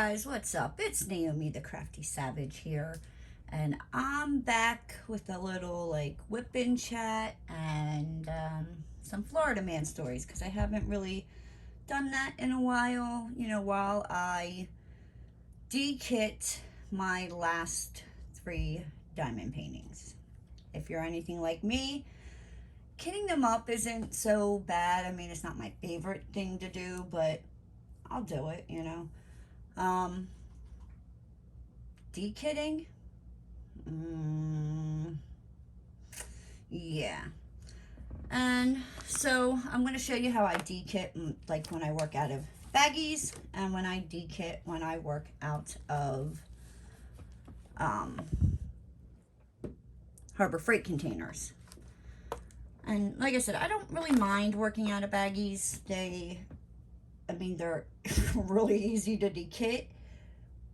guys, what's up? It's Naomi the Crafty Savage here, and I'm back with a little like whip-in chat and some Florida man stories because I haven't really done that in a while. While I de-kit my last 3 diamond paintings. If you're anything like me, kitting them up isn't so bad. I mean, it's not my favorite thing to do, but I'll do it. Um, De-kitting? Yeah. And so I'm going to show you how I de-kit, like when I work out of baggies, and when I de-kit when I work out of Harbor Freight containers. And like I said, I don't really mind working out of baggies. They're really easy to de-kit.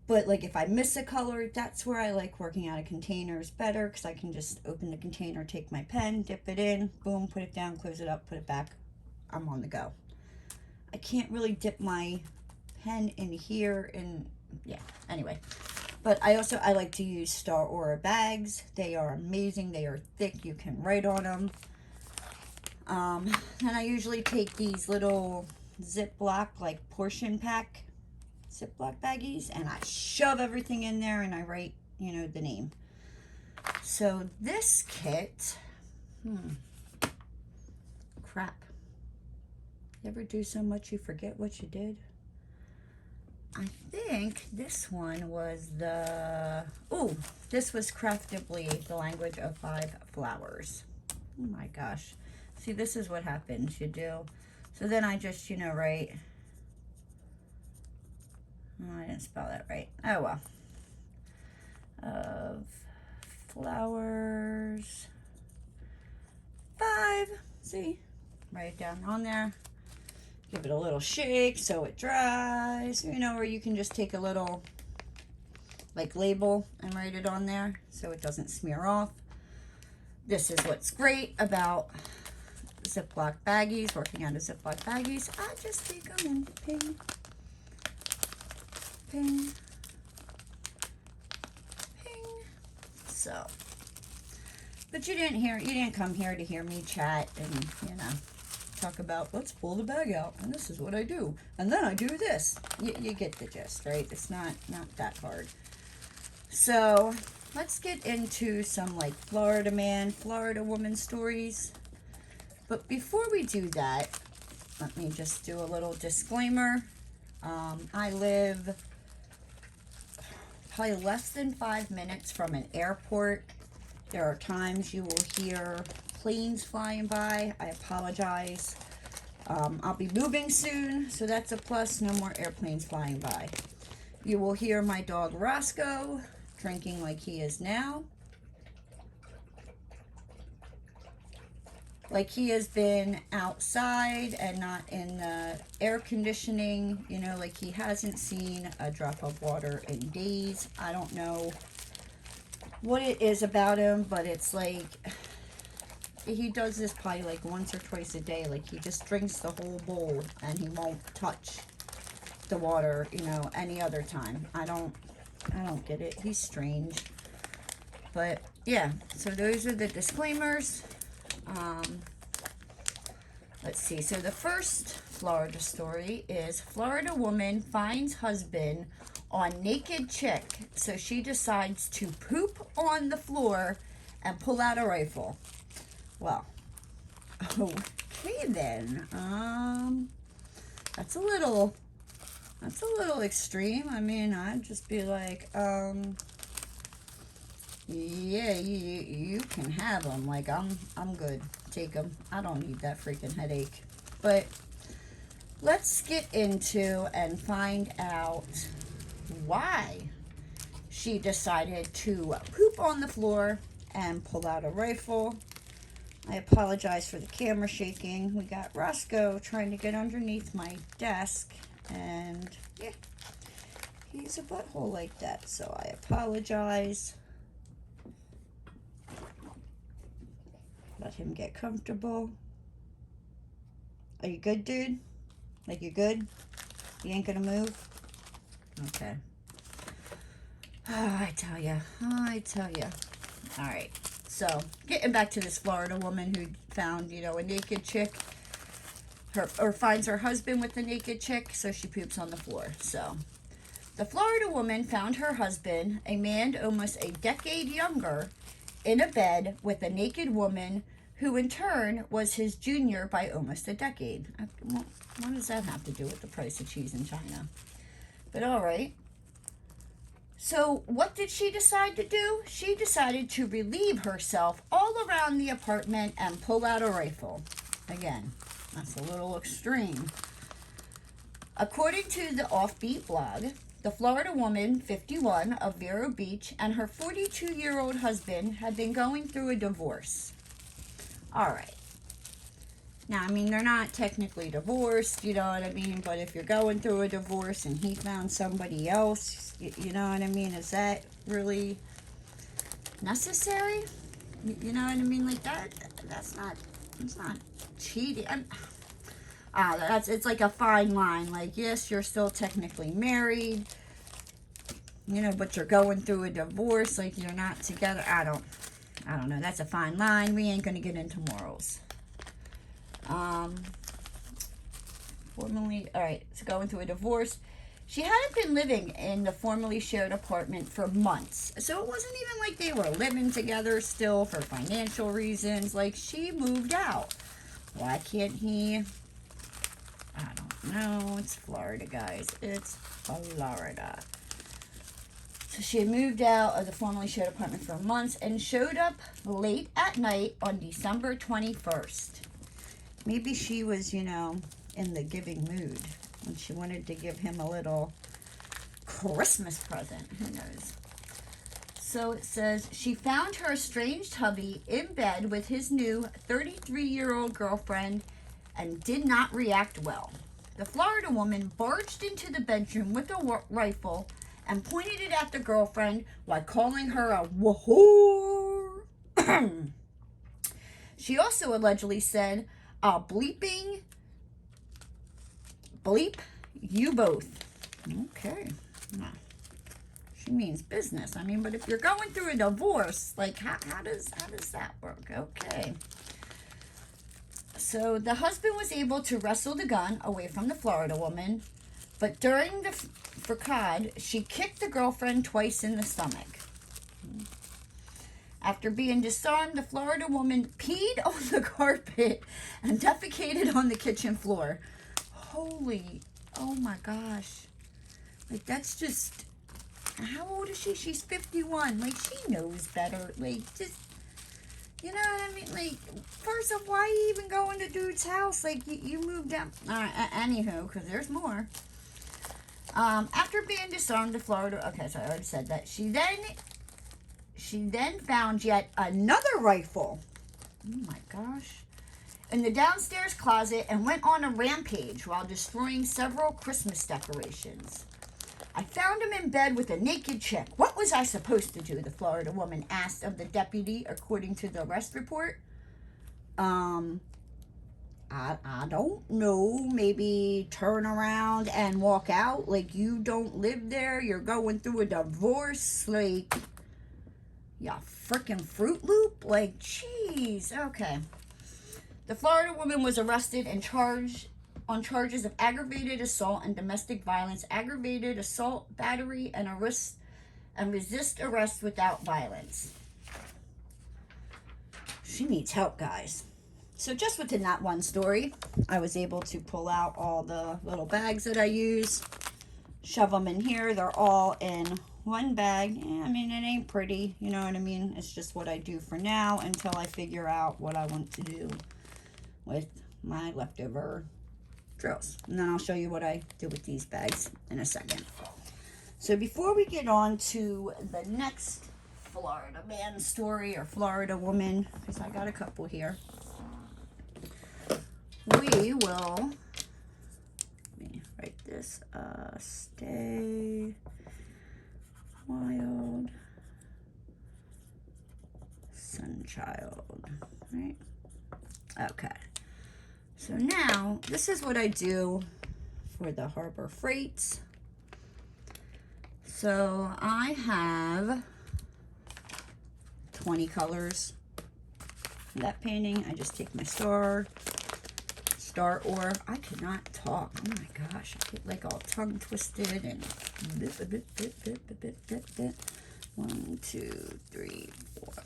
But like if I miss a color, that's where I like working out of containers better, because I can just open the container, take my pen, dip it in, boom, put it down, close it up, put it back. I'm on the go. I can't really dip my pen in here, and yeah, anyway. But I like to use Staroar bags. They are amazing. They are thick. You can write on them. And I usually take these little Ziploc, like portion pack Ziploc baggies, and I shove everything in there and I write, the name. So this kit, crap. You ever do so much you forget what you did? I think this one was this was Craftably, the language of 5 flowers. Oh my gosh. See, this is what happens, you do. So then I just, write. Oh, I didn't spell that right. Oh well. Of flowers 5. See? Write it down on there. Give it a little shake so it dries. Or you can just take a little like label and write it on there so it doesn't smear off. This is what's great about Ziploc baggies, working out of Ziploc baggies. I just take them and ping, ping, ping. So, but you didn't come here to hear me chat and, talk about, let's pull the bag out, and this is what I do, and then I do this. You get the gist, right? It's not that hard. So, let's get into some, like, Florida man, Florida woman stories. But before we do that, let me just do a little disclaimer. I live probably less than 5 minutes from an airport. There are times you will hear planes flying by. I apologize. I'll be moving soon, so that's a plus. No more airplanes flying by. You will hear my dog Roscoe drinking like he is now. Like he has been outside and not in the air conditioning, like he hasn't seen a drop of water in days. I don't know what it is about him, but it's like he does this probably like once or twice a day. Like he just drinks the whole bowl and he won't touch the water, any other time. I don't get it. He's strange. But yeah, so those are the disclaimers. Let's see. So the first Florida story is Florida woman finds husband on naked chick, so she decides to poop on the floor and pull out a rifle. Well, okay then. That's a little extreme. I mean, I'd just be like, yeah, you can have them. Like, I'm good. Take them. I don't need that freaking headache. But let's get into and find out why she decided to poop on the floor and pull out a rifle. I apologize for the camera shaking. We got Roscoe trying to get underneath my desk, and yeah, he's a butthole like that, so I apologize. Let him get comfortable. Are you good, dude? Like, you good? You ain't gonna move? Okay. Oh, I tell you. I tell you. All right. So, getting back to this Florida woman who found, you know, a naked chick, or finds her husband with a naked chick, so she poops on the floor. So, the Florida woman found her husband, a man almost a decade younger, in a bed with a naked woman who in turn was his junior by almost a decade. What does that have to do with the price of cheese in China? But all right. So what did she decide to do? She decided to relieve herself all around the apartment and pull out a rifle. Again, that's a little extreme. According to the Offbeat blog, the Florida woman, 51, of Vero Beach, and her 42-year-old husband had been going through a divorce. All right. Now, I mean, they're not technically divorced, you know what I mean? But if you're going through a divorce and he found somebody else, you know what I mean? Is that really necessary? You know what I mean? Like it's not cheating. It's like a fine line. Like, yes, you're still technically married, you know, but you're going through a divorce. Like, you're not together. I don't know. That's a fine line. We ain't going to get into morals. All right, so going through a divorce. She hadn't been living in the formerly shared apartment for months. So it wasn't even like they were living together still for financial reasons. Like, she moved out. Why can't he? I don't know. It's Florida, guys. It's Florida. So she had moved out of the formerly shared apartment for months and showed up late at night on December 21st. Maybe she was, you know, in the giving mood when she wanted to give him a little Christmas present. Who knows? So it says, she found her estranged hubby in bed with his new 33-year-old girlfriend and did not react well. The Florida woman barged into the bedroom with a rifle and pointed it at the girlfriend while calling her a whore. She also allegedly said, "I'll bleep you both." Okay. No. She means business. I mean, but if you're going through a divorce, like, how does that work? Okay. So the husband was able to wrestle the gun away from the Florida woman, but during the fracas, she kicked the girlfriend twice in the stomach. After being disarmed, the Florida woman peed on the carpet and defecated on the kitchen floor. Oh my gosh. Like, that's just, how old is she? She's 51. Like, she knows better. Like, just, you know what I mean? Like, first of all, why you even go into dude's house? Like, you moved down. Anywho, because there's more. After being disarmed, the Florida, okay, so I already said that. She then found yet another rifle. Oh my gosh. In the downstairs closet and went on a rampage while destroying several Christmas decorations. I found him in bed with a naked chick. What was I supposed to do? The Florida woman asked of the deputy, according to the arrest report. I don't know. Maybe turn around and walk out. Like, you don't live there. You're going through a divorce. Like, yeah, freaking Fruit Loop. Like, jeez. Okay. The Florida woman was arrested and charged on charges of aggravated assault and domestic violence, aggravated assault, battery, and resist arrest without violence. She needs help, guys. So just within that one story, I was able to pull out all the little bags that I use, shove them in here. They're all in one bag. I mean, it ain't pretty, you know what I mean? It's just what I do for now until I figure out what I want to do with my leftover drills. And then I'll show you what I do with these bags in a second. So before we get on to the next Florida man story or Florida woman, because I got a couple here, we will, let me write this, stay wild sunchild, right? Okay. So now, this is what I do for the Harbor Freights. So I have 20 colors. That painting, I just take my Staroar. I cannot talk. Oh my gosh, I get like all tongue twisted and 1, 2, 3, 4, 5,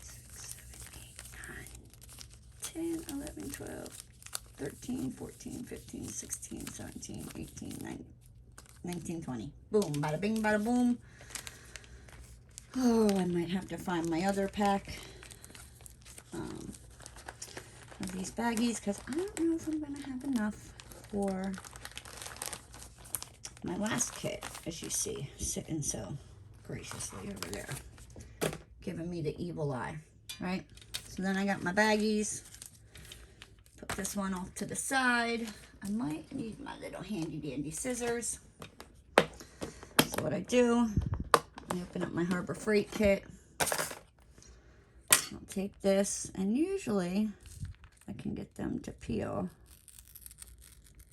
6, 7, 8, 9, 10, 11, 12, 13, 14, 15, 16, 17, 18, 19, 20. Boom, bada bing, bada boom. Oh, I might have to find my other pack of these baggies because I don't know if I'm going to have enough for my last kit, as you see, sitting so graciously over there, giving me the evil eye, right? So then I got my baggies. Put this one off to the side. I might need my little handy dandy scissors. So what I do, I open up my Harbor Freight kit. I'll take this, and usually I can get them to peel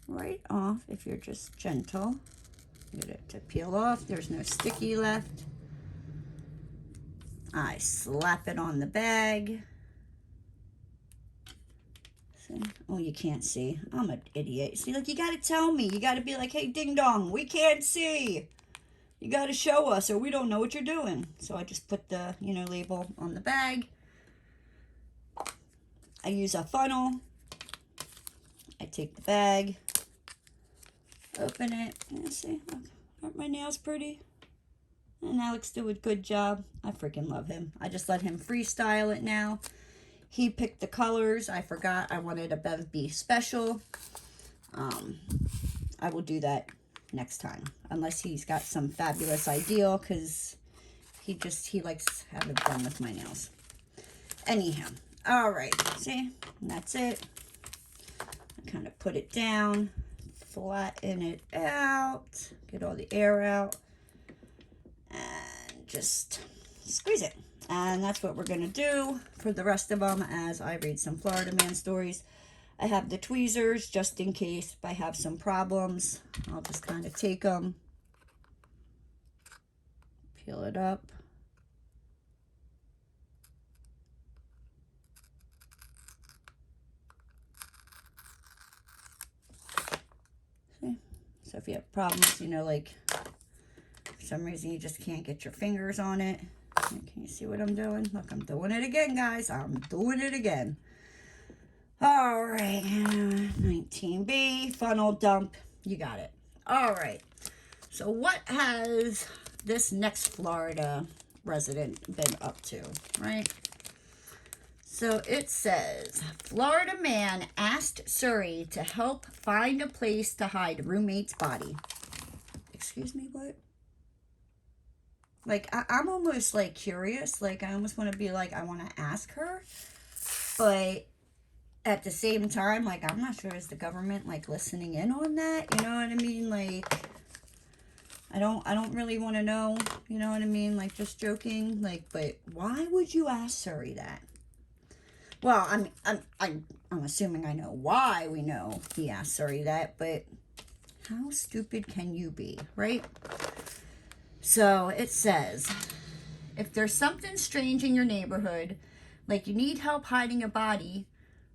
right off if you're just gentle. Get it to peel off. There's no sticky left. I slap it on the bag. See? Oh, you can't see. I'm an idiot. See, like, you got to tell me. You got to be like, hey, ding dong, we can't see. You got to show us or we don't know what you're doing. So I just put the, label on the bag. I use a funnel. I take the bag, open it, and see, look, aren't my nails pretty? And Alex did a good job. I freaking love him. I just let him freestyle it now. He picked the colors. I forgot I wanted a Bev B special. I will do that next time, unless he's got some fabulous idea, because he likes having fun with my nails. Anyhow, all right, see, and that's it. I kind of put it down, flatten it out, get all the air out, and just squeeze it. And that's what we're going to do for the rest of them as I read some Florida Man stories. I have the tweezers just in case if I have some problems. I'll just kind of take them, peel it up. See? So if you have problems, like for some reason you just can't get your fingers on it. Can you see what I'm doing? Look, I'm doing it again, guys. I'm doing it again. All right, 19B, funnel dump. You got it. All right. So what has this next Florida resident been up to, right? So it says, Florida man asked Surrey to help find a place to hide roommate's body. Excuse me, what? Like, I'm almost, like, curious. Like, I almost want to be like, I want to ask her. But at the same time, like, I'm not sure, is the government, like, listening in on that? You know what I mean? Like, I don't really want to know. You know what I mean? Like, just joking. Like, but why would you ask Surrey that? Well, I'm assuming I know why we know he asked Surrey that, but how stupid can you be, right? So it says, if there's something strange in your neighborhood, like you need help hiding a body,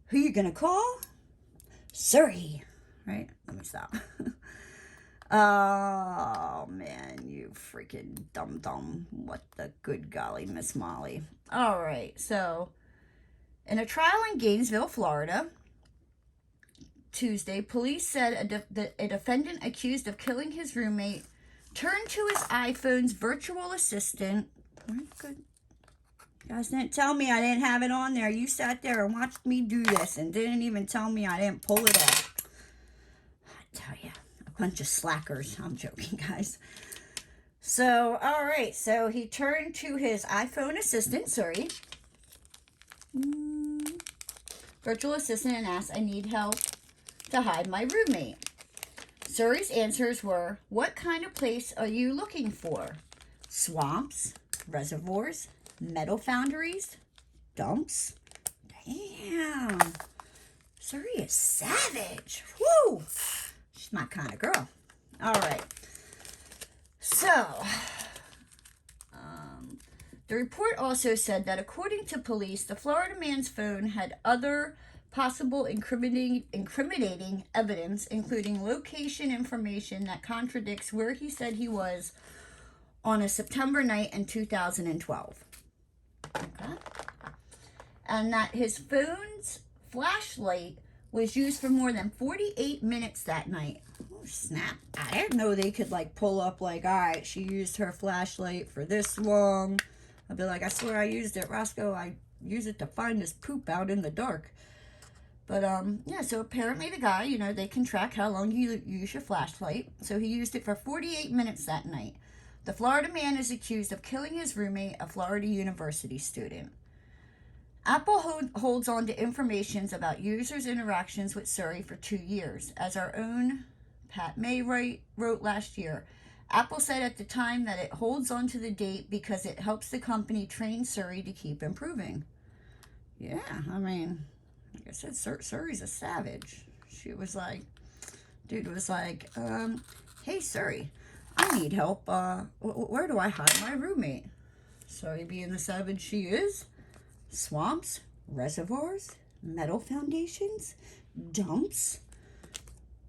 who you gonna call? Surrey, right? Let me stop. Oh, man, you freaking dum-dum. What the good golly, Miss Molly. All right, so in a trial in Gainesville, Florida, Tuesday, police said a defendant accused of killing his roommate turned to his iPhone's virtual assistant. Good. You guys didn't tell me I didn't have it on there. You sat there and watched me do this and didn't even tell me I didn't pull it off. I tell you, a bunch of slackers. I'm joking, guys. So, all right. So he turned to his iPhone assistant, sorry, virtual assistant, and asked, I need help to hide my roommate. Surrey's answers were, what kind of place are you looking for? Swamps, reservoirs, metal foundries, dumps? Damn. Surrey is savage. Woo! She's my kind of girl. All right. So, the report also said that according to police, the Florida man's phone had other possible incriminating evidence, including location information that contradicts where he said he was on a September night in 2012. Okay. And that his phone's flashlight was used for more than 48 minutes that night. Oh, snap. I didn't know they could, like, pull up, like, all right, she used her flashlight for this long. I'd be like, I swear I used it, Roscoe. I used it to find this poop out in the dark. But, yeah, so apparently the guy, you know, they can track how long you use your flashlight. So he used it for 48 minutes that night. The Florida man is accused of killing his roommate, a Florida University student. Apple holds on to information about users' interactions with Surrey for 2 years. As our own Pat May wrote last year, Apple said at the time that it holds on to the date because it helps the company train Surrey to keep improving. Yeah, I mean, like I said, Surrey's a savage. She was like, dude was like, hey, Surrey, I need help. Where do I hide my roommate? Surrey, being the savage she is, swamps, reservoirs, metal foundations, dumps.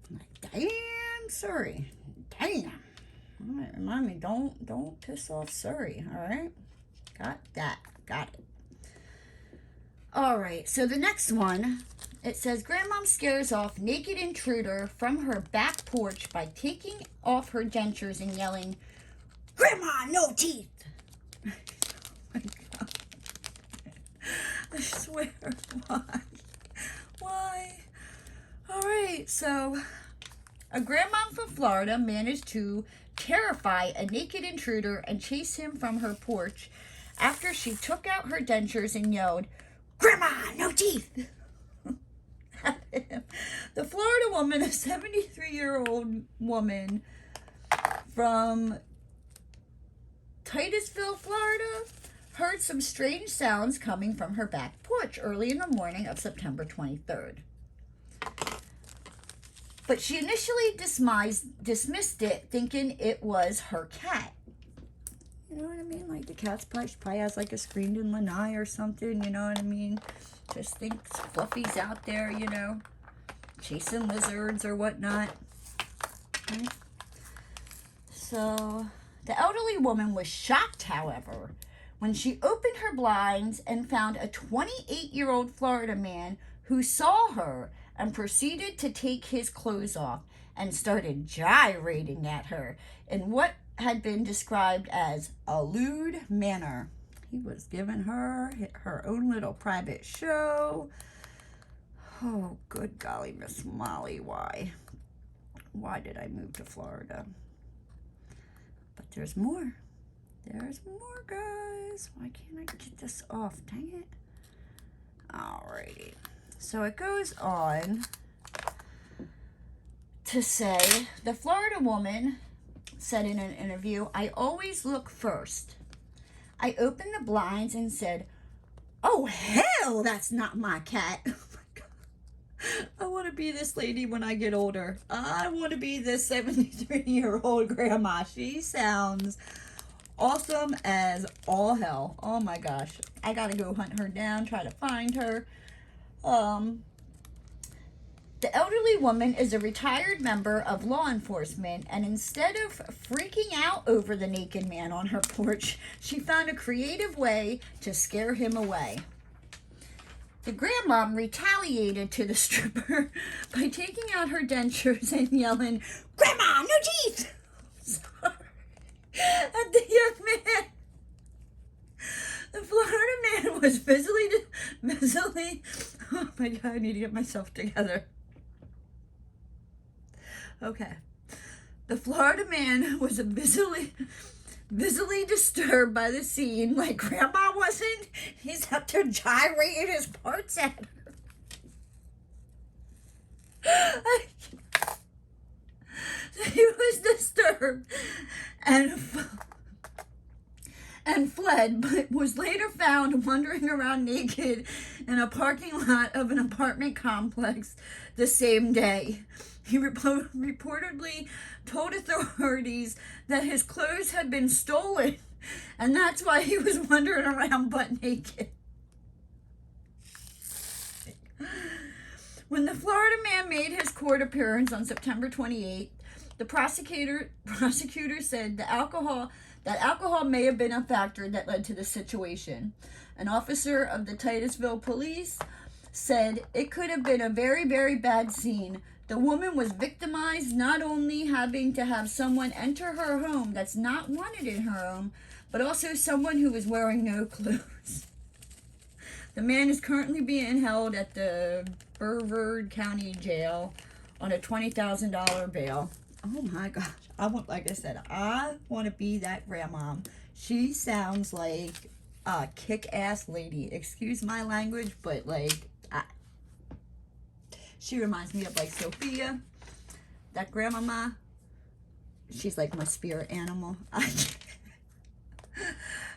I'm like, damn, Surrey, damn. All right, remind me, don't piss off Surrey, all right? Got that, got it. All right, so the next one, it says, Grandmom scares off naked intruder from her back porch by taking off her dentures and yelling, Grandma, no teeth! Oh my God. I swear, why? Why? All right, so a grandmom from Florida managed to terrify a naked intruder and chase him from her porch after she took out her dentures and yelled, Grandma, no teeth! The Florida woman, a 73-year-old woman from Titusville, Florida, heard some strange sounds coming from her back porch early in the morning of September 23rd. But she initially dismissed it, thinking it was her cat. You know what I mean? Like, the cat's probably has, like, a screened-in lanai or something, you know what I mean? Just thinks Fluffy's out there, you know, chasing lizards or whatnot. Right? So, the elderly woman was shocked, however, when she opened her blinds and found a 28-year-old Florida man who saw her and proceeded to take his clothes off and started gyrating at her in what had been described as a lewd manner. He was giving her her own little private show. Oh, good golly, Miss Molly, why? Why did I move to Florida? But there's more. There's more, guys. Why can't I get this off? Dang it. Alrighty. So it goes on to say, the Florida woman said in an interview, I always look first. I opened the blinds and said, oh, hell, that's not my cat. Oh, my God. I want to be this lady when I get older. I want to be this 73-year-old grandma. She sounds awesome as all hell. Oh, my gosh. I got to go hunt her down, try to find her. The elderly woman is a retired member of law enforcement, and instead of freaking out over the naked man on her porch, she found a creative way to scare him away. The grandmom retaliated to the stripper by taking out her dentures and yelling, Grandma, no teeth! Sorry. At the young man. The Florida man was visibly, oh my God, I need to get myself together. Okay. The Florida man was visibly disturbed by the scene, like Grandma wasn't. He's out there gyrating his parts at her. He was disturbed and fled, but was later found wandering around naked in a parking lot of an apartment complex the same day. He reportedly told authorities that his clothes had been stolen, and that's why he was wandering around butt naked. When the Florida man made his court appearance on September 28th, the prosecutor said that alcohol may have been a factor that led to the situation. An officer of the Titusville police said it could have been a very, very bad scene. The woman was victimized, not only having to have someone enter her home that's not wanted in her home, but also someone who was wearing no clothes. The man is currently being held at the Brevard County Jail on a $20,000 bail. Oh my gosh. Like I said, I want to be that grandma. She sounds like a kick-ass lady. Excuse my language, but like, she reminds me of like Sophia, that grandmama. She's like my spirit animal.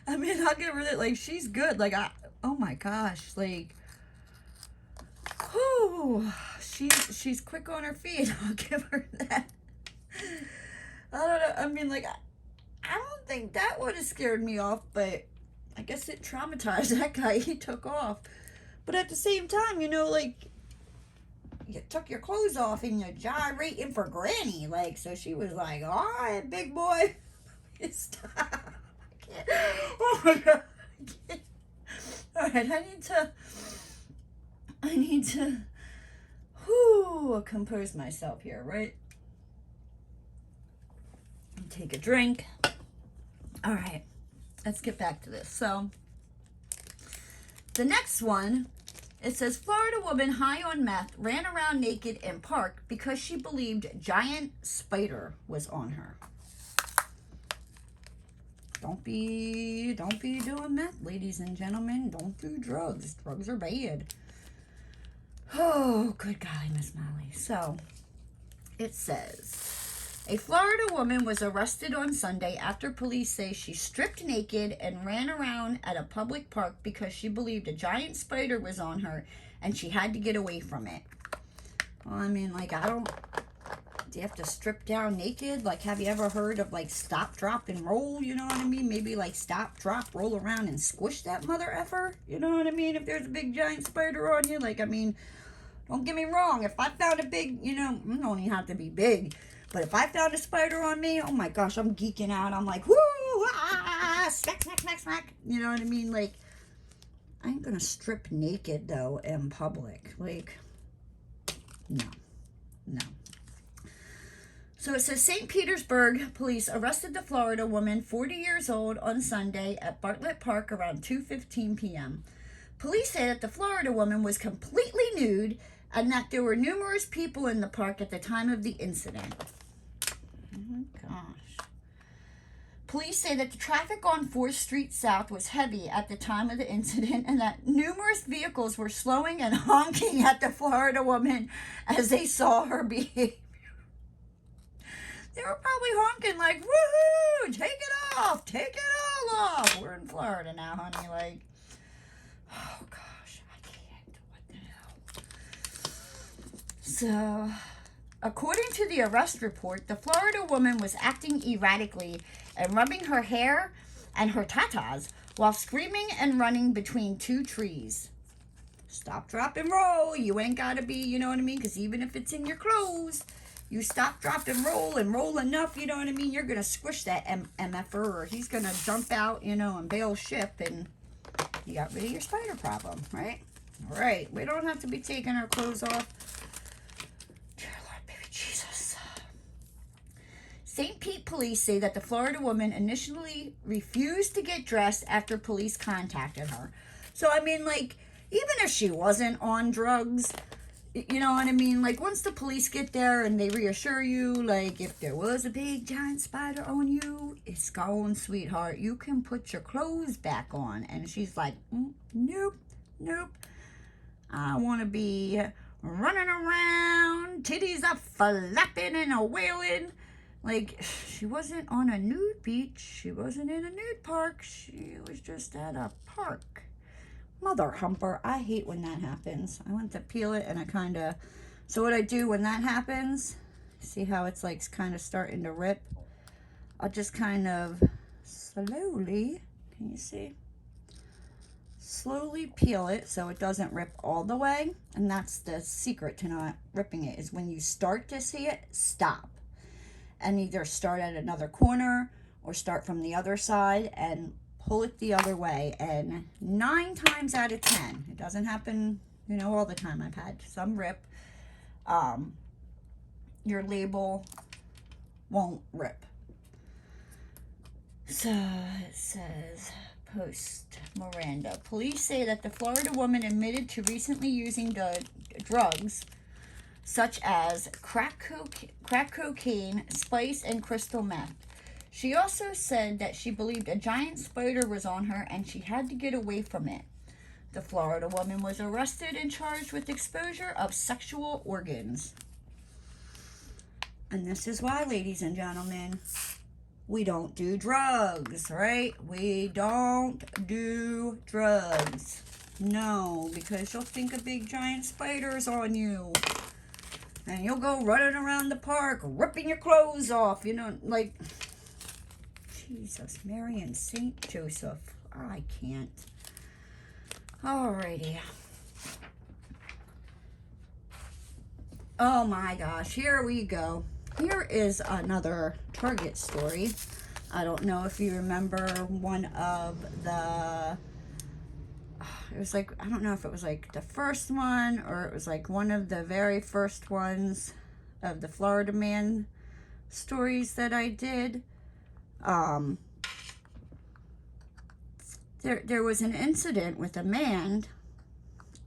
I mean, I'll give her that. Like, she's good. Like, oh my gosh, like, whew, she's quick on her feet. I'll give her that. I don't know. I mean, like, I don't think that would have scared me off, but I guess it traumatized that guy. He took off. But at the same time, you know, like, you took your clothes off and you're gyrating for Granny. Like, so she was like, all right, big boy. Stop. Oh my God. All right, I need to compose myself here, right? Take a drink. All right, let's get back to this. So, the next one, it says, Florida woman high on meth ran around naked in park because she believed giant spider was on her. Don't be doing meth, ladies and gentlemen. Don't do drugs. Drugs are bad. Oh, good golly, Miss Molly. So, it says, a Florida woman was arrested on Sunday after police say she stripped naked and ran around at a public park because she believed a giant spider was on her and she had to get away from it. Well, I mean, like, do you have to strip down naked? Like, have you ever heard of, like, stop, drop, and roll? You know what I mean? Maybe, like, stop, drop, roll around and squish that mother effer? You know what I mean? If there's a big giant spider on you, like, I mean, don't get me wrong. If I found a big, you know, it don't even have to be big. But if I found a spider on me, oh my gosh, I'm geeking out. I'm like, woo, smack, smack, smack, smack. You know what I mean? Like, I ain't gonna strip naked, though, in public. Like, no. So it says St. Petersburg police arrested the Florida woman, 40 years old, on Sunday at Bartlett Park around 2:15 p.m. Police say that the Florida woman was completely nude and that there were numerous people in the park at the time of the incident. Oh my gosh. Police say that the traffic on 4th Street South was heavy at the time of the incident and that numerous vehicles were slowing and honking at the Florida woman as they saw her behavior. They were probably honking like, woohoo, take it off, take it all off. We're in Florida now, honey. Like, oh gosh, I can't. What the hell? So, according to the arrest report, the Florida woman was acting erratically and rubbing her hair and her tatas while screaming and running between two trees. Stop, drop, and roll. You ain't got to be, you know what I mean? Because even if it's in your clothes, you stop, drop, and roll enough, you know what I mean? You're going to squish that MFer, or he's going to jump out, you know, and bail ship, and you got rid of your spider problem, right? All right. We don't have to be taking our clothes off. Dear Lord, baby Jesus. St. Pete police say that the Florida woman initially refused to get dressed after police contacted her. So, I mean, like, even if she wasn't on drugs, you know what I mean? Like, once the police get there and they reassure you, like, if there was a big giant spider on you, it's gone, sweetheart. You can put your clothes back on. And she's like, nope. I want to be running around, titties up flapping and a wailing. Like, she wasn't on a nude beach. She wasn't in a nude park. She was just at a park. Mother humper. I hate when that happens. I went to peel it and I kind of... So what I do when that happens, see how it's like kind of starting to rip? I'll just kind of slowly, can you see? Slowly peel it so it doesn't rip all the way. And that's the secret to not ripping it, is when you start to see it, stop. And either start at another corner or start from the other side and pull it the other way. And 9 times out of 10, it doesn't happen, you know, all the time. I've had some rip. Your label won't rip. So it says, post Miranda. Police say that the Florida woman admitted to recently using drugs such as crack cocaine, spice, and crystal meth. She also said that she believed a giant spider was on her and she had to get away from it. The Florida woman was arrested and charged with exposure of sexual organs. And this is why, ladies and gentlemen, we don't do drugs, right? We don't do drugs. No, because you'll think a big giant spider's on you. And you'll go running around the park, ripping your clothes off, you know, like, Jesus, Mary and Saint Joseph. I can't. Alrighty. Oh my gosh, here we go. Here is another Target story. I don't know if you remember one of the, it was like, I don't know if it was like the first one or it was like one of the very first ones of the Florida man stories that I did. There was an incident with a man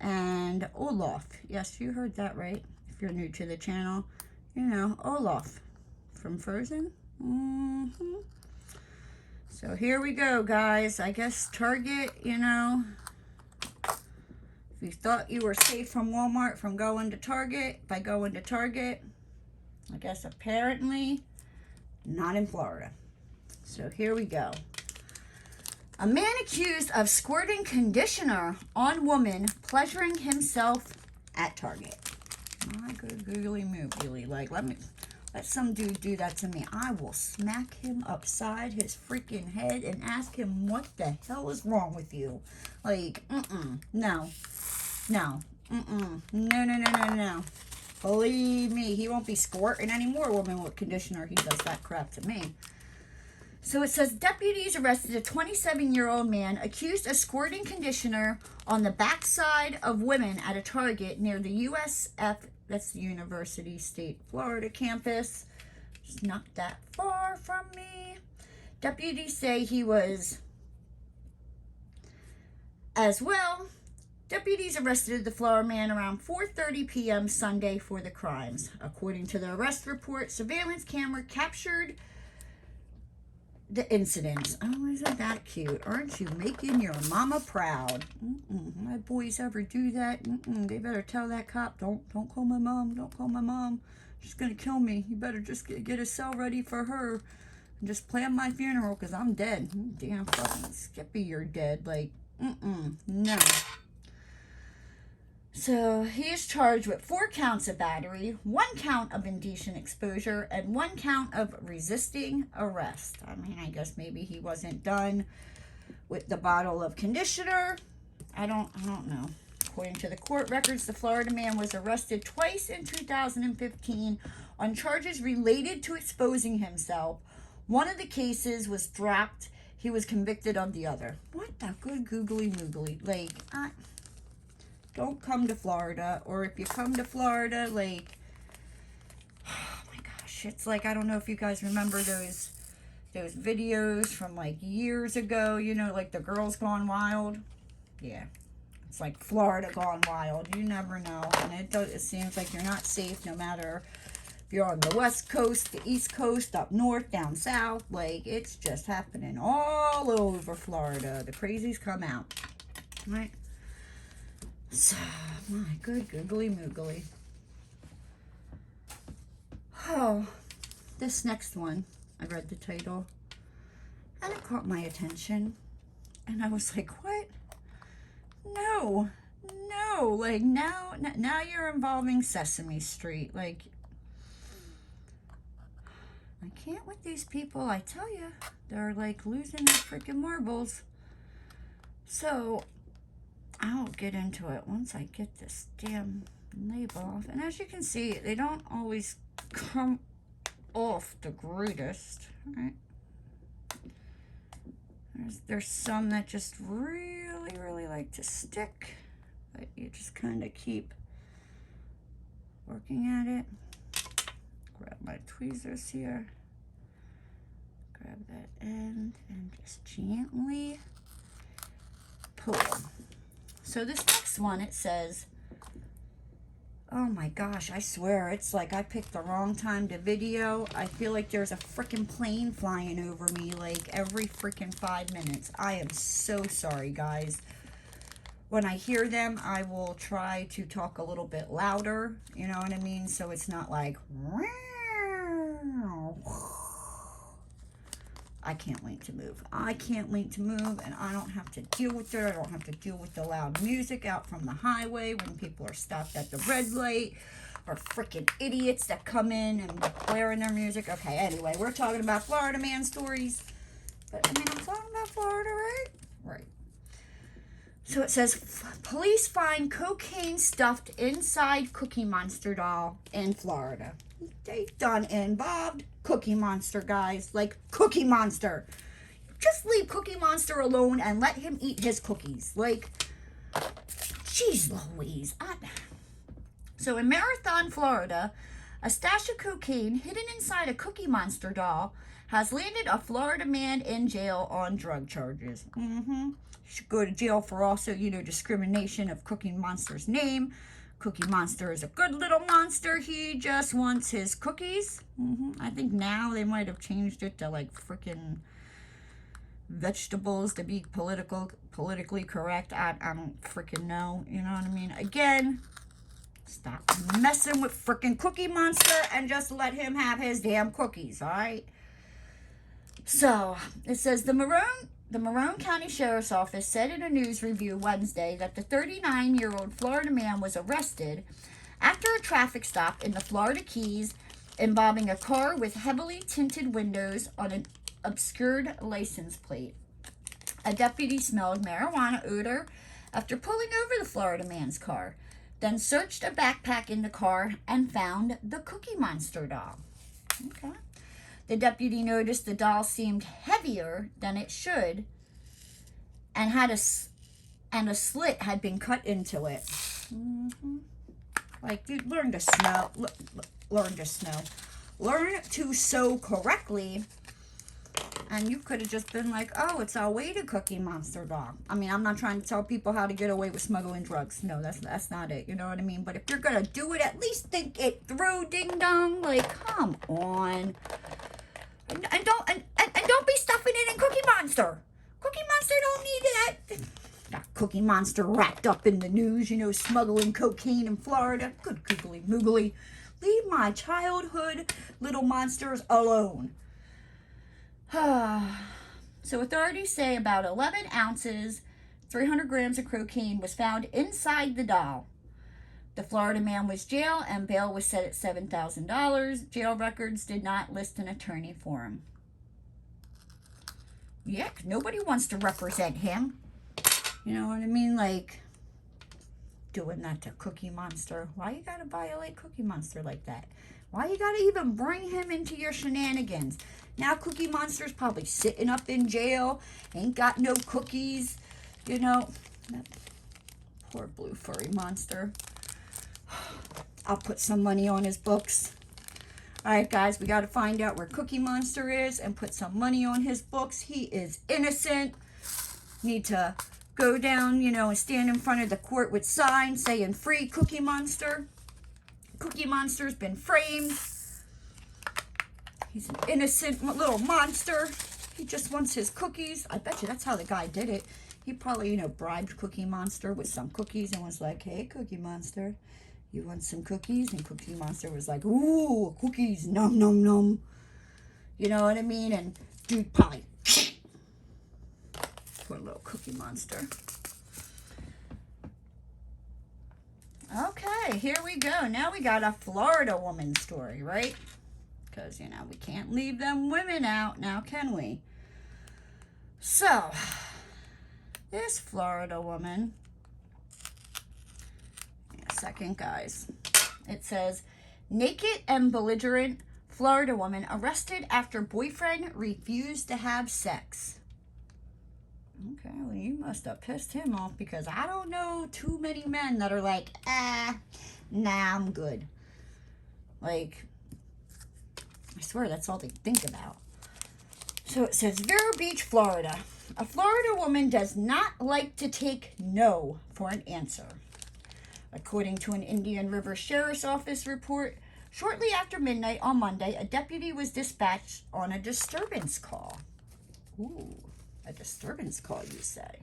and Olaf. Yes, you heard that right. If you're new to the channel, you know, Olaf from Frozen. So here we go, guys. I guess Target, you know, if you thought you were safe from Walmart from going to Target, by going to Target, I guess apparently not in Florida. So here we go. A man accused of squirting conditioner on woman pleasuring himself at Target. My good googly moogly. Like, let some dude do that to me. I will smack him upside his freaking head and ask him what the hell is wrong with you. Like, no. No. No. Believe me, he won't be squirting any more women with conditioner. He does that crap to me. So it says, deputies arrested a 27-year-old man accused of squirting conditioner on the backside of women at a Target near the USF, that's the University State Florida campus. It's not that far from me. Deputies say he was as well. Deputies arrested the Florida man around 4:30 p.m. Sunday for the crimes. According to the arrest report, surveillance camera captured the incident. Oh, isn't that cute? Aren't you making your mama proud? My boys ever do that? They better tell that cop, don't call my mom. Don't call my mom. She's gonna kill me. You better just get a cell ready for her and just plan my funeral because I'm dead. Damn fucking Skippy, you're dead. Like, no. So he is charged with 4 counts of battery, 1 count of indecent exposure, and 1 count of resisting arrest. I mean, I guess maybe he wasn't done with the bottle of conditioner. I don't know. According to the court records, the Florida man was arrested twice in 2015 on charges related to exposing himself. One of the cases was dropped. He was convicted of the other. What the good googly moogly? Like, don't come to Florida, or if you come to Florida, like, oh my gosh, it's like, I don't know if you guys remember those videos from like years ago, you know, like the girls gone wild. Yeah, it's like Florida gone wild. You never know, and it seems like you're not safe no matter if you're on the West Coast, the East Coast, up north, down south. Like, it's just happening all over Florida. The crazies come out, right? So, my good googly moogly. Oh, this next one, I read the title, and it caught my attention. And I was like, what? No, no, like now you're involving Sesame Street. Like, I can't with these people, I tell you. They're like losing their freaking marbles. So, I'll get into it once I get this damn label off. And as you can see, they don't always come off the greatest, right? There's some that just really like to stick, but you just kind of keep working at it. Grab my tweezers here, grab that end, and just gently pull. So this next one, it says, oh my gosh, I swear, it's like I picked the wrong time to video. I feel like there's a freaking plane flying over me like every freaking 5 minutes. I am so sorry, guys. When I hear them, I will try to talk a little bit louder, you know what I mean? So it's not like, I can't wait to move. I can't wait to move, and I don't have to deal with it. I don't have to deal with the loud music out from the highway when people are stopped at the red light, or freaking idiots that come in and blaring their music. Okay, anyway, we're talking about Florida man stories. But, I mean, I'm talking about Florida, right? Right. So it says, police find cocaine stuffed inside Cookie Monster doll in Florida. They done involved Cookie Monster, guys. Like, Cookie Monster. Just leave Cookie Monster alone and let him eat his cookies. Like, jeez Louise. So in Marathon, Florida, a stash of cocaine hidden inside a Cookie Monster doll has landed a Florida man in jail on drug charges. Should go to jail for also, you know, discrimination of Cookie Monster's name. Cookie Monster is a good little monster. He just wants his cookies. I think now they might have changed it to like freaking vegetables to be politically correct. I don't freaking know. You know what I mean? Again, stop messing with freaking Cookie Monster and just let him have his damn cookies, all right? So, it says the Maroon County Sheriff's Office said in a news review Wednesday that the 39-year-old Florida man was arrested after a traffic stop in the Florida Keys involving a car with heavily tinted windows on an obscured license plate. A deputy smelled marijuana odor after pulling over the Florida man's car, then searched a backpack in the car and found the Cookie Monster doll. Okay. The deputy noticed the doll seemed heavier than it should, and had a slit had been cut into it. Like, dude, learn to smell. Learn to smell. Learn to sew correctly, and you could have just been like, oh, it's our way to Cookie Monster doll. I mean, I'm not trying to tell people how to get away with smuggling drugs. No, that's not it. You know what I mean? But if you're gonna do it, at least think it through, ding dong. Like, come on. And don't be stuffing it in Cookie Monster. Cookie Monster don't need that. Got Cookie Monster wrapped up in the news, you know, smuggling cocaine in Florida. Good googly moogly. Leave my childhood little monsters alone. So authorities say about 11 ounces, 300 grams of cocaine was found inside the doll. The Florida man was jailed and bail was set at $7,000. Jail records did not list an attorney for him. Yeah, nobody wants to represent him. You know what I mean? Like, doing that to Cookie Monster. Why you gotta violate Cookie Monster like that? Why you gotta even bring him into your shenanigans? Now Cookie Monster's probably sitting up in jail, ain't got no cookies, you know. That poor blue furry monster. I'll put some money on his books. All right, guys, we got to find out where Cookie Monster is and put some money on his books. He is innocent. Need to go down, you know, and stand in front of the court with signs saying free Cookie Monster. Cookie Monster's been framed. He's an innocent little monster. He just wants his cookies. I bet you that's how the guy did it. He probably, you know, bribed Cookie Monster with some cookies and was like, hey, Cookie Monster, you want some cookies? And Cookie Monster was like, ooh, cookies, nom, nom, nom. You know what I mean? And dude probably, poor little Cookie Monster. Okay, here we go. Now we got a Florida woman story, right? Because, you know, we can't leave them women out now, can we? So, this Florida woman, a second, guys. It says, naked and belligerent Florida woman arrested after boyfriend refused to have sex. Okay, well, you must have pissed him off, because I don't know too many men that are like, nah, I'm good. Like, I swear that's all they think about. So it says, Vero Beach, Florida. A Florida woman does not like to take no for an answer. According to an Indian River Sheriff's Office report, shortly after midnight on Monday, a deputy was dispatched on a disturbance call. Ooh. A disturbance call, you say.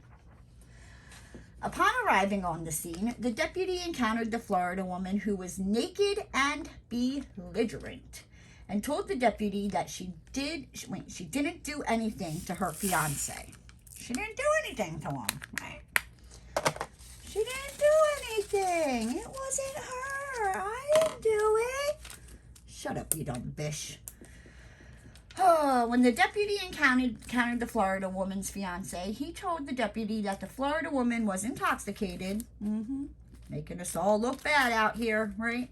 Upon arriving on the scene, the deputy encountered the Florida woman, who was naked and belligerent, and told the deputy that she didn't do anything to her fiance. She didn't do anything to him, right? She didn't do anything. It wasn't her. I didn't do it. Shut up, you dumb bitch. Oh, when the deputy encountered the Florida woman's fiance, he told the deputy that the Florida woman was intoxicated, making us all look bad out here, right?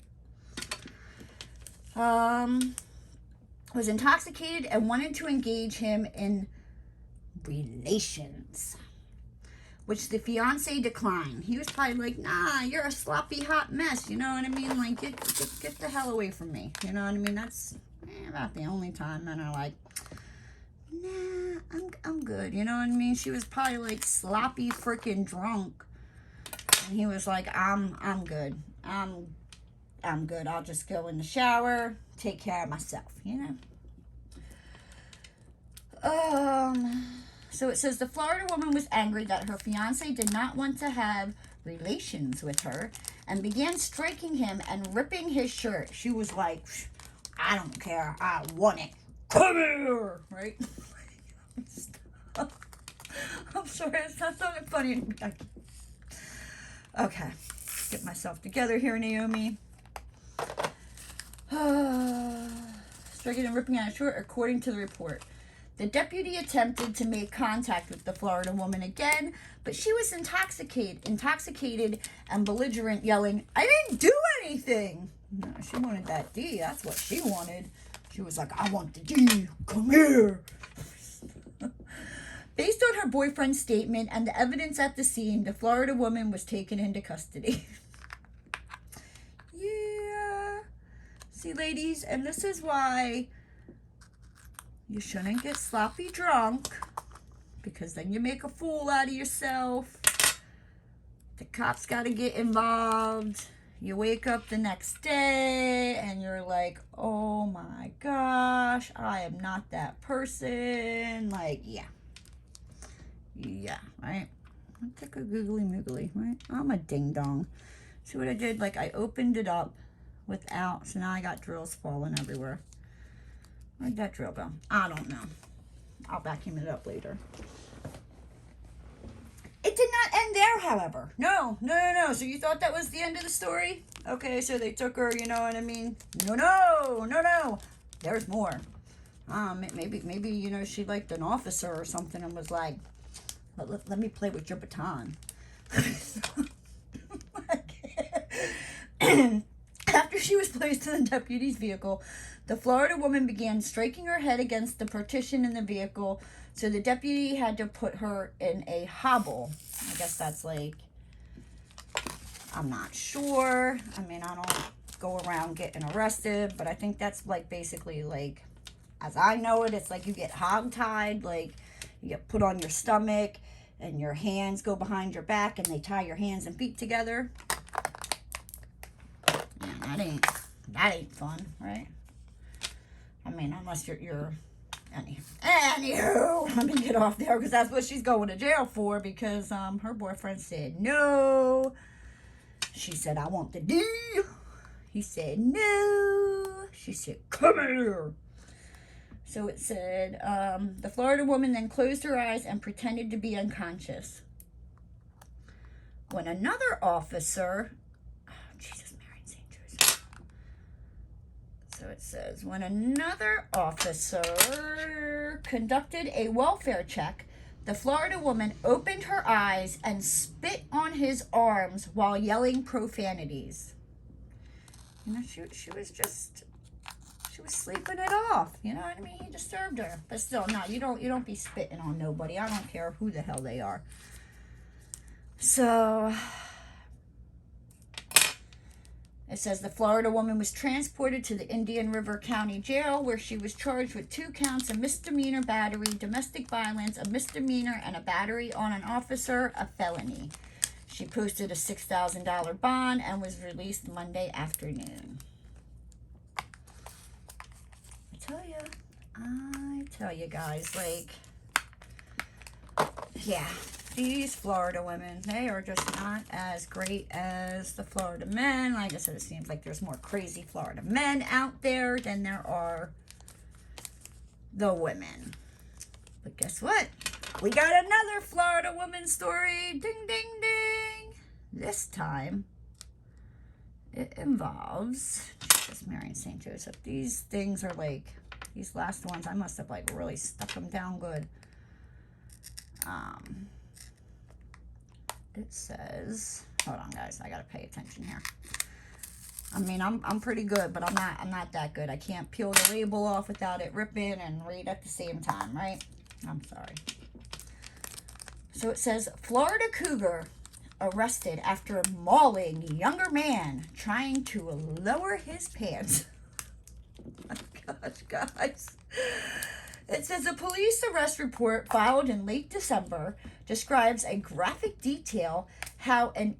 Was intoxicated and wanted to engage him in relations, which the fiance declined. He was probably like, nah, you're a sloppy hot mess, you know what I mean? Like, get the hell away from me, you know what I mean? That's about the only time men are like, nah, I'm good, you know what I mean? She was probably like sloppy freaking drunk, and he was like, I'm good, I'm good. I'll just go in the shower, take care of myself, you know. So it says the Florida woman was angry that her fiance did not want to have relations with her and began striking him and ripping his shirt. She was like, I don't care. I want it. Come here. Right? I'm sorry. It's not something funny. Okay. Get myself together here, Naomi. Striking and ripping out his shirt, according to the report. The deputy attempted to make contact with the Florida woman again, but she was intoxicated and belligerent, yelling, I didn't do anything. No, she wanted that D. That's what she wanted. She was like, I want the D. Come here. Based on her boyfriend's statement and the evidence at the scene, the Florida woman was taken into custody. Yeah. See, ladies, and this is why you shouldn't get sloppy drunk, because then you make a fool out of yourself. The cops got to get involved. You wake up the next day and you're like, oh my gosh, I am not that person. Like, yeah. Yeah, right? I took a googly moogly, right? I'm a ding dong. See what I did? Like, I opened it up without, so now I got drills falling everywhere. Where'd that drill go? I don't know. I'll vacuum it up later. It did not end there, however. No. So you thought that was the end of the story? Okay, so they took her, you know what I mean? No. There's more. Maybe you know, she liked an officer or something and was like, let me play with your baton. After she was placed in the deputy's vehicle, the Florida woman began striking her head against the partition in the vehicle, so the deputy had to put her in a hobble. I guess that's like, I'm not sure. I mean, I don't go around getting arrested, but I think that's like basically like, as I know it, it's like you get hog-tied, like you get put on your stomach and your hands go behind your back and they tie your hands and feet together. Man, that ain't fun, right? I mean, unless you're anywho, let me get off there, because that's what she's going to jail for, because her boyfriend said no. She said, I want the D. He said no. She said, come here. So it said, the Florida woman then closed her eyes and pretended to be unconscious. When another officer, oh, Jesus, Mary and St. Joseph. So it says, when another officer conducted a welfare check, the Florida woman opened her eyes and spit on his arms while yelling profanities. You know, she was just, she was sleeping it off. You know what I mean? He disturbed her. But still, no, you don't be spitting on nobody. I don't care who the hell they are. So it says the Florida woman was transported to the Indian River County Jail, where she was charged with 2 counts of misdemeanor battery, domestic violence, a misdemeanor, and a battery on an officer, a felony. She posted a $6,000 bond and was released Monday afternoon. I tell you guys, like, yeah, these Florida women, they are just not as great as the Florida men. Like I said, it seems like there's more crazy Florida men out there than there are the women. But guess what? We got another Florida woman story. Ding, ding, ding. This time, it involves just Mary and St. Joseph. These things are like, these last ones, I must have like really stuck them down good. It says, hold on guys, I gotta pay attention here. I mean, I'm pretty good, but I'm not that good. I can't peel the label off without it ripping and read at the same time, right? I'm sorry. So it says, Florida cougar arrested after mauling younger man trying to lower his pants. Oh my gosh, guys. It says a police arrest report filed in late December describes a graphic detail how an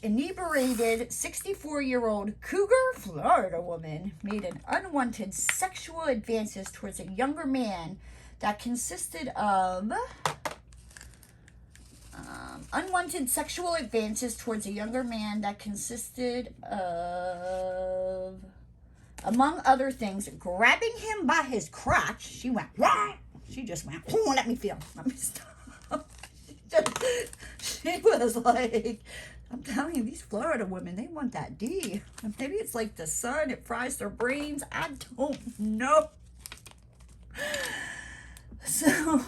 inebriated 64-year-old Cougar, Florida woman made an unwanted sexual advances towards a younger man that consisted of unwanted sexual advances towards a younger man that consisted of, among other things, grabbing him by his crotch. She went, wah! She just went, oh, let me feel. Let me stop. She was like, I'm telling you, these Florida women, they want that D. Maybe it's like the sun, it fries their brains. I don't know. So,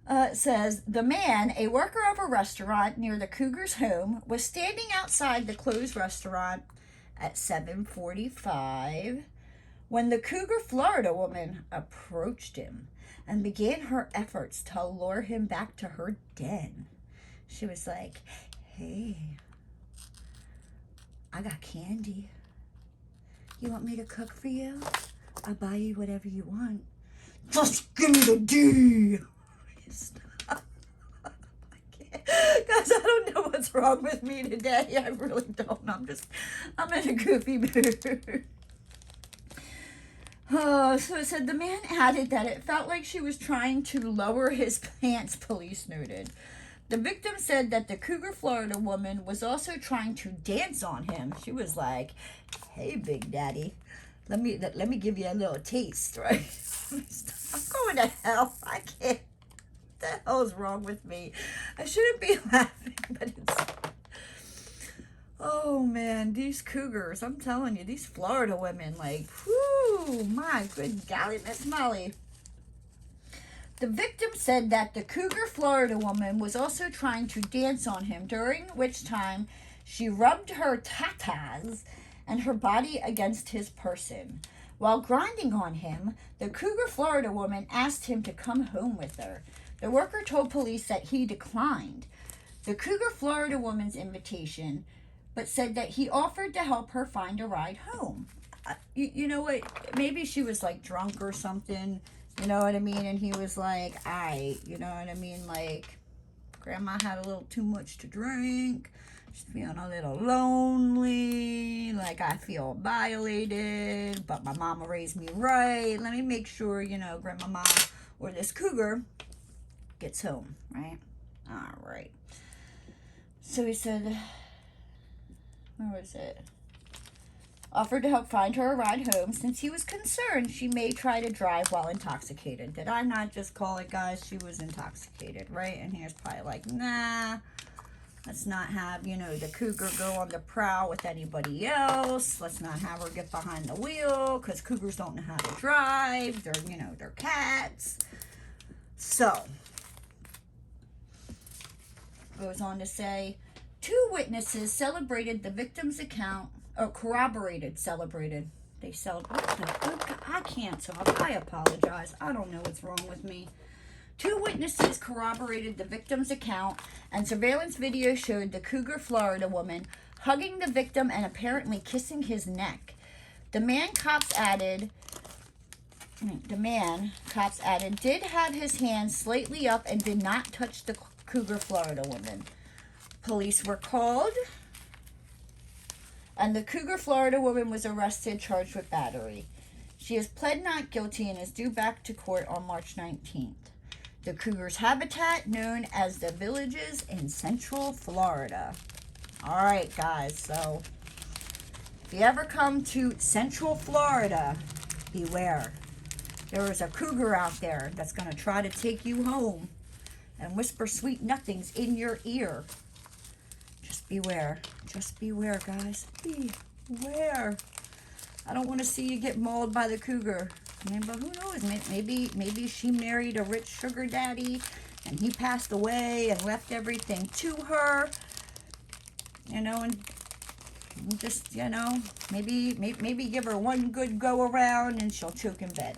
it says, the man, a worker of a restaurant near the Cougar's home, was standing outside the closed restaurant at 7:45 when the Cougar, Florida woman approached him and began her efforts to lure him back to her den. She was like, hey, I got candy. You want me to cook for you? I'll buy you whatever you want. Just give me the D. Stop. I can't. Guys, I don't know what's wrong with me today. I really don't. I'm in a goofy mood. So it said the man added that it felt like she was trying to lower his pants, police noted. The victim said that the Cougar, Florida woman was also trying to dance on him. She was like, hey, Big Daddy, let me give you a little taste, right? I'm going to hell. I can't. What the hell is wrong with me? I shouldn't be laughing, but it's... Oh, man, these cougars, I'm telling you, these Florida women, like, whoo, my good golly, Miss Molly. The victim said that the Cougar, Florida woman was also trying to dance on him, during which time she rubbed her tatas and her body against his person. While grinding on him, the Cougar, Florida woman asked him to come home with her. The worker told police that he declined the Cougar, Florida woman's invitation, but said that he offered to help her find a ride home. You know what? Maybe she was like drunk or something. You know what I mean? And he was like, you know what I mean? Like, Grandma had a little too much to drink. She's feeling a little lonely. Like, I feel violated, but my mama raised me right. Let me make sure, you know, Grandmama or this cougar gets home, right? All right. So he said, where was it? offered to help find her a ride home since he was concerned she may try to drive while intoxicated. Did I not just call it, guys? She was intoxicated, right? And he was probably like, nah, let's not have, you know, the cougar go on the prowl with anybody else. Let's not have her get behind the wheel because cougars don't know how to drive. They're, you know, they're cats. So, goes on to say, 2 witnesses celebrated the victim's account, or celebrated. They celebrated, I can't talk, I apologize. I don't know what's wrong with me. 2 witnesses corroborated the victim's account, and surveillance video showed the Cougar, Florida woman hugging the victim and apparently kissing his neck. The man, cops added, did have his hands slightly up and did not touch the Cougar, Florida woman. Police were called, and the Cougar, Florida woman was arrested, charged with battery. She has pled not guilty and is due back to court on March 19th. The cougar's habitat, known as the Villages in Central Florida. All right, guys, so if you ever come to Central Florida, beware. There is a cougar out there that's going to try to take you home and whisper sweet nothings in your ear. Just beware. Just beware, guys. Beware. I don't want to see you get mauled by the cougar. I mean, but who knows? Maybe she married a rich sugar daddy and he passed away and left everything to her. You know, and just, you know, maybe give her one good go around and she'll choke in bed.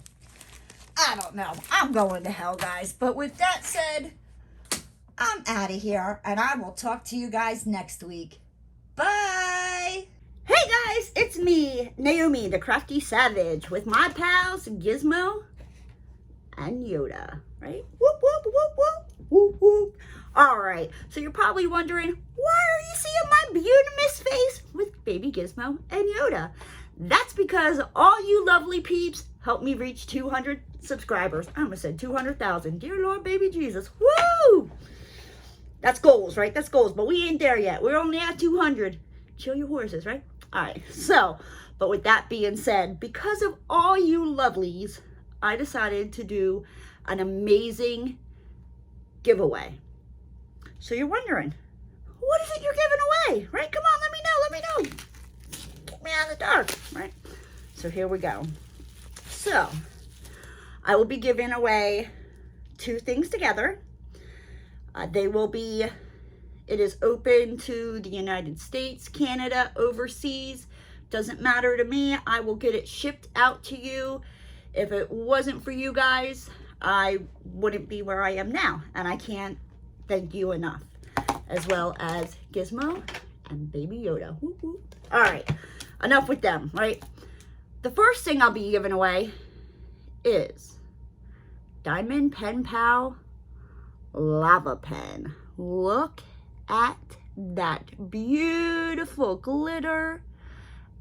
I don't know. I'm going to hell, guys. But with that said, I'm out of here, and I will talk to you guys next week. Bye! Hey guys, it's me, Naomi, the Crafty Savage, with my pals, Gizmo and Yoda, right? Whoop, whoop, whoop, whoop, whoop, whoop. All right, so you're probably wondering, why are you seeing my beautimous face with baby Gizmo and Yoda? That's because all you lovely peeps helped me reach 200 subscribers. I almost said 200,000. Dear Lord, baby Jesus. Woo! That's goals, right? That's goals. But we ain't there yet. We're only at 200. Chill your horses, right? All right. So, but with that being said, because of all you lovelies, I decided to do an amazing giveaway. So you're wondering, what is it you're giving away, right? Come on, let me know. Get me out of the dark, right? So here we go. So, I will be giving away 2 things together. It is open to the United States, Canada, overseas. Doesn't matter to me. I will get it shipped out to you. If it wasn't for you guys, I wouldn't be where I am now. And I can't thank you enough. As well as Gizmo and Baby Yoda. Whoop, whoop. All right, enough with them, right? The first thing I'll be giving away is Diamond Pen Pal Lava Pen. Look at that beautiful glitter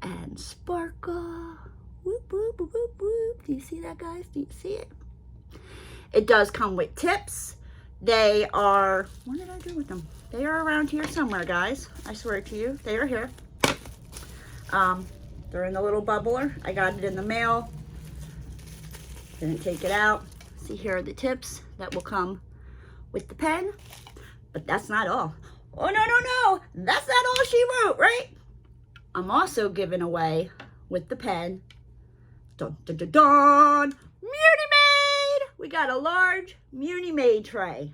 and sparkle. Whoop, whoop, whoop, whoop, whoop. Do you see that, guys? Do you see it? It does come with tips. They are, what did I do with them? They are around here somewhere, guys. I swear to you, they are here. They're in the little bubbler. I got it in the mail. Didn't take it out. See, here are the tips that will come with the pen. But that's not all. Oh, no. That's not all she wrote, right? I'm also giving away with the pen. Dun, dun, dun, dun. Muni Maid! We got a large Muni Maid tray.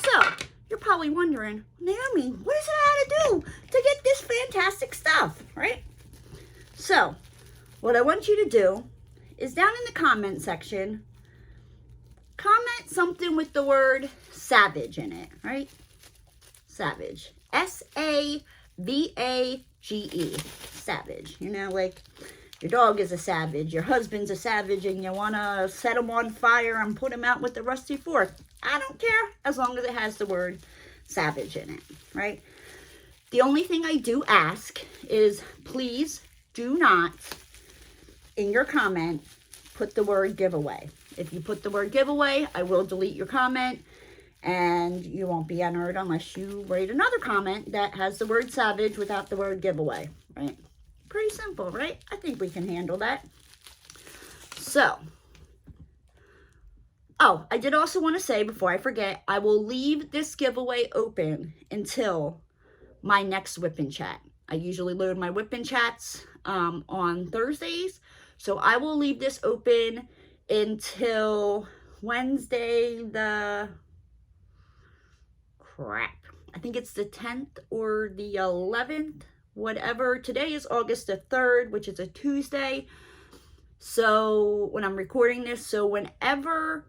So, you're probably wondering, Naomi, what does it have to do to get this fantastic stuff, right? So, what I want you to do is down in the comment section, comment something with the word savage in it, right? Savage. S-A-V-A-G-E. Savage. You know, like your dog is a savage, your husband's a savage, and you want to set him on fire and put him out with the rusty fork. I don't care, as long as it has the word savage in it, right? The only thing I do ask is, please do not, in your comment, put the word giveaway. If you put the word giveaway, I will delete your comment, and you won't be entered unless you write another comment that has the word savage without the word giveaway, right? Pretty simple, right? I think we can handle that. So, oh, I did also want to say before I forget, I will leave this giveaway open until my next whipping chat. I usually load my whipping chats on Thursdays. So I will leave this open until Wednesday I think it's the 10th or the 11th, whatever. Today is August the 3rd, which is a Tuesday. So when I'm recording this, so whenever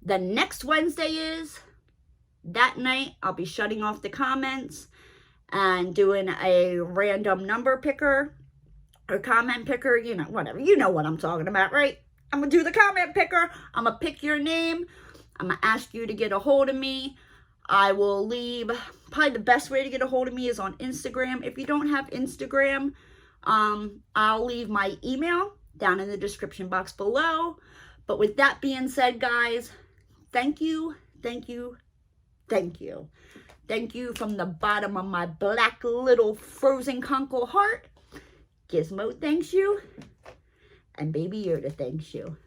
the next Wednesday is, that night I'll be shutting off the comments and doing a random number picker or comment picker, you know, whatever. You know what I'm talking about, right? I'm going to do the comment picker. I'm going to pick your name. I'm going to ask you to get a hold of me. I will leave, probably the best way to get a hold of me is on Instagram. If you don't have Instagram, I'll leave my email down in the description box below. But with that being said, guys, thank you, thank you, thank you. Thank you from the bottom of my black little frozen conkle heart. Gizmo thanks you. And Baby Yoda thanks you.